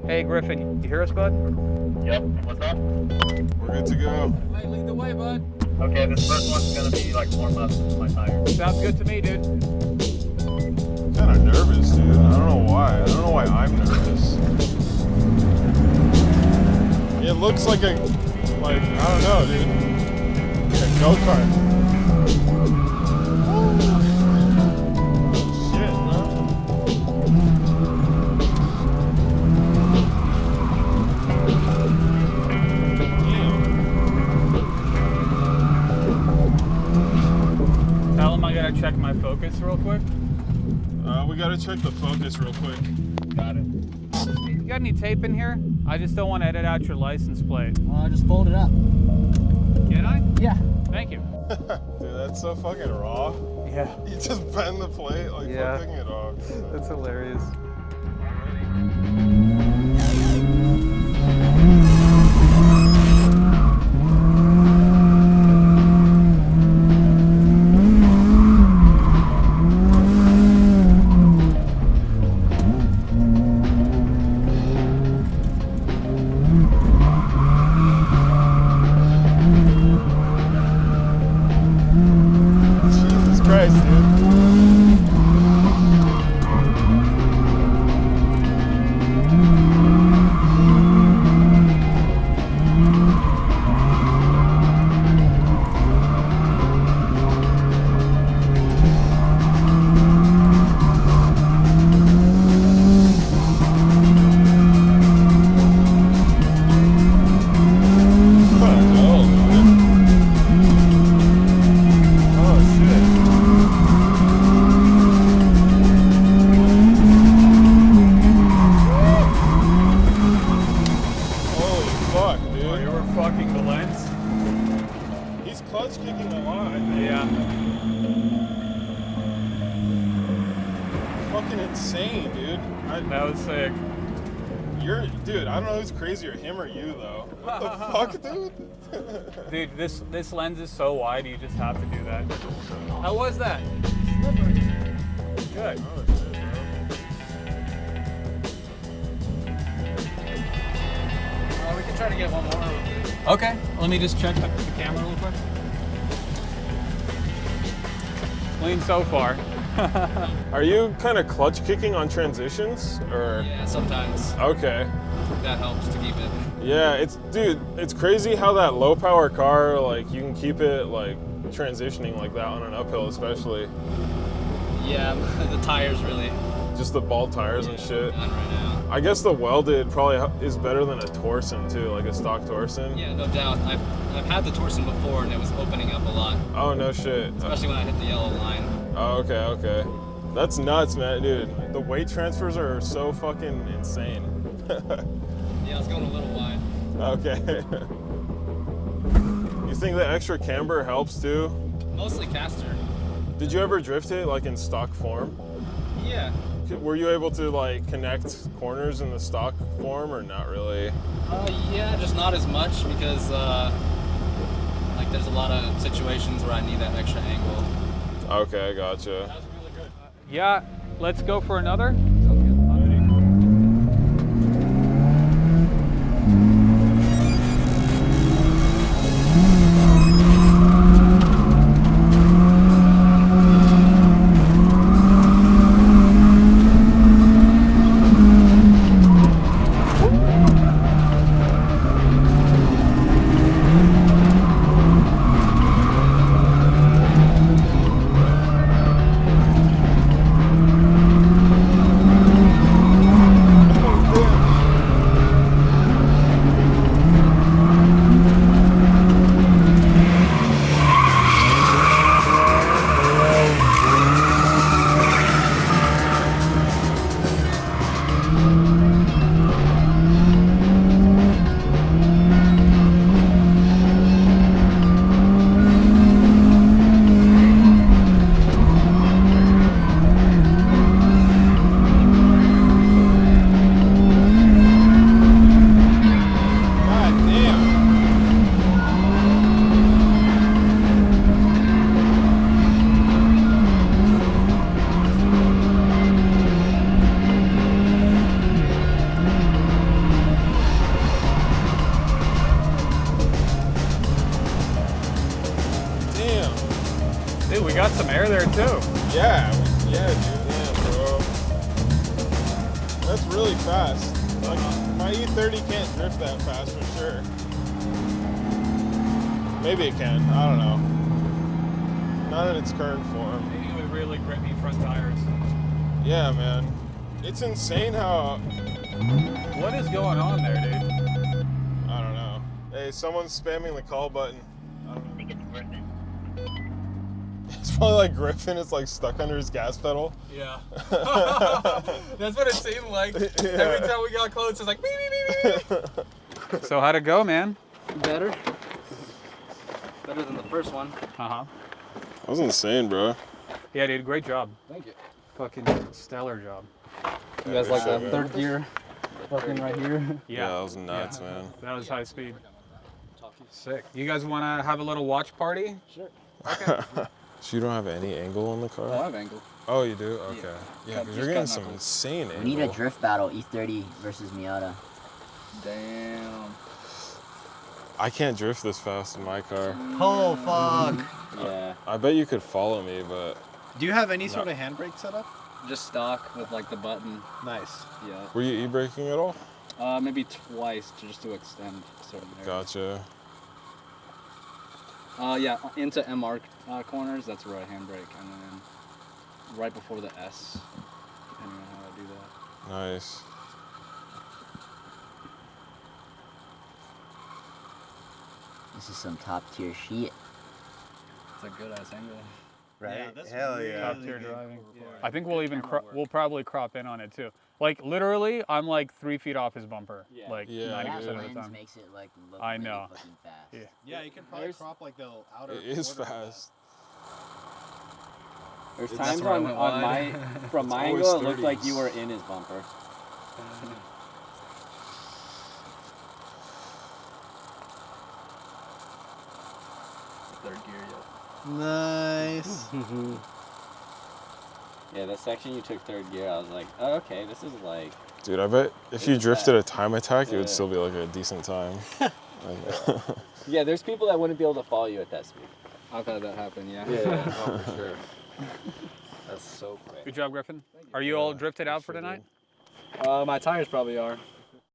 Hey Griffin, you hear us, bud? Yep. What's up? We're good to go. Hey, lead the way, bud. Okay, this first one's gonna be like warm up my tire. Sounds good to me, dude. I'm kind of nervous, dude. I don't know why. I don't know why I'm nervous. It looks like a, I don't know, dude. Like a go-kart. Shit, Tell him I gotta check my focus real quick. We gotta check the focus real quick. Got it. You got any tape in here? I just don't want to edit out your license plate. Just fold it up. Can I? Yeah. Thank you. Dude, that's so fucking raw. Yeah. You just bend the plate like flipping it off. That's hilarious. Jesus Christ, dude. Clutch kicking a lot. Yeah. Fucking insane, dude. That was sick. Dude, I don't know who's crazier, him or you, though. What the fuck, dude? Dude, this lens is so wide, you just have to do that. How was that? Good. Oh, shit, bro. We can try to get one more. Okay, let me just check the camera real quick. Clean so far. Are you kind of clutch kicking on transitions, or? Yeah, sometimes. Okay. That helps to keep it. Yeah, it's crazy how that low power car, like, you can keep it like transitioning like that on an uphill, especially. Yeah, the tires really. Just the ball tires and shit. Done right now. I guess the welded probably is better than a Torsen too, like a stock Torsen. Yeah, no doubt. I've had the Torsen before and it was opening up a lot. Oh, no shit. Especially when I hit the yellow line. Oh, okay. That's nuts, man, dude. The weight transfers are so fucking insane. Yeah, I was going a little wide. Okay. You think the extra camber helps too? Mostly caster. Did you ever drift it like in stock form? Yeah. Were you able to like connect corners in the stock form or not really? Yeah, just not as much because like there's a lot of situations where I need that extra angle. Okay, gotcha. That was really good. Yeah, let's go for another. too. Yeah, dude. Yeah, bro. That's really fast. Like, my E30 can't drift that fast for sure. Maybe it can. I don't know. Not in its current form. Maybe with really grippy front tires. Yeah, man. It's insane how... What is going on there, dude? I don't know. Hey, someone's spamming the call button. I don't know. I think it's Griffin. It's probably like Griffin. It's like stuck under his gas pedal. Yeah. That's what it seemed like. Every time we got close, it's like beep, beep, beep, beep. So how'd it go, man? Better than the first one. Uh-huh. That was insane, bro. Yeah, dude, great job. Thank you. Fucking stellar job. You guys like the third gear? Fucking right here. Yeah, that was nuts, man. That was high speed. Sick. You guys want to have a little watch party? Sure. Okay. So you don't have any angle on the car? I have angle. Oh, you do? Okay. Yeah, Cut- because just you're getting cut some knuckles. insane We need a angle. drift battle, E30 versus Miata. Damn. I can't drift this fast in my car. Oh, fuck. Yeah. I bet you could follow me, but Do you have any sort of handbrake set up? Just stock with like the button. Nice. Yeah. were you e-braking at all? Maybe twice just to extend certain areas. Gotcha. Yeah, into MR corners, that's where I handbrake, and then right before the S, depending on how I do that. Nice. This is some top tier shit. It's a good ass angle. Right? Yeah, that's Hell really yeah. Top tier driving. Yeah. I think we'll even we'll probably crop in on it too. Like literally, I'm like 3 feet off his bumper. Yeah. Like Yeah, 90% That of the lens time. makes it like look I really know. fucking fast. Yeah. Yeah, you can probably There's- crop like the outer. It is quarter of fast. There's That's times where I on went my wide. from my always angle it looked like 30s. you were in his bumper. Third gear, that. Nice. yeah. The section you took third gear, I was like, oh, okay, this is like. Dude, I bet if you It's drifted fast. a time attack, it would Yeah. still be like a decent time. Like, Yeah, there's people that wouldn't be able to follow you at that speed. I've had that happen, yeah. Oh, for sure. That's so quick. Good job, Griffin. Are you all drifted out for tonight? My tires probably are.